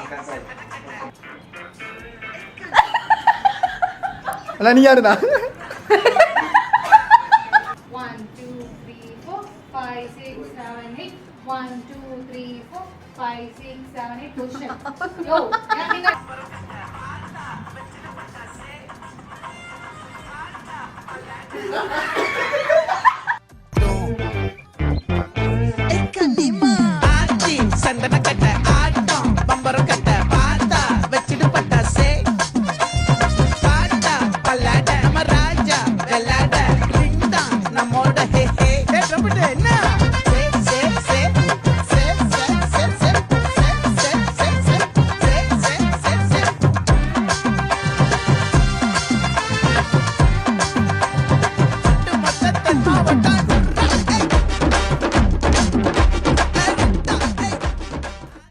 cancel. Wala nangyari na. 1, 2, 3, 4, 5, 6, 7, 8. 1, 2, 3, 4, 5, 6, 7, 8. Position. Yo, yan tingnan.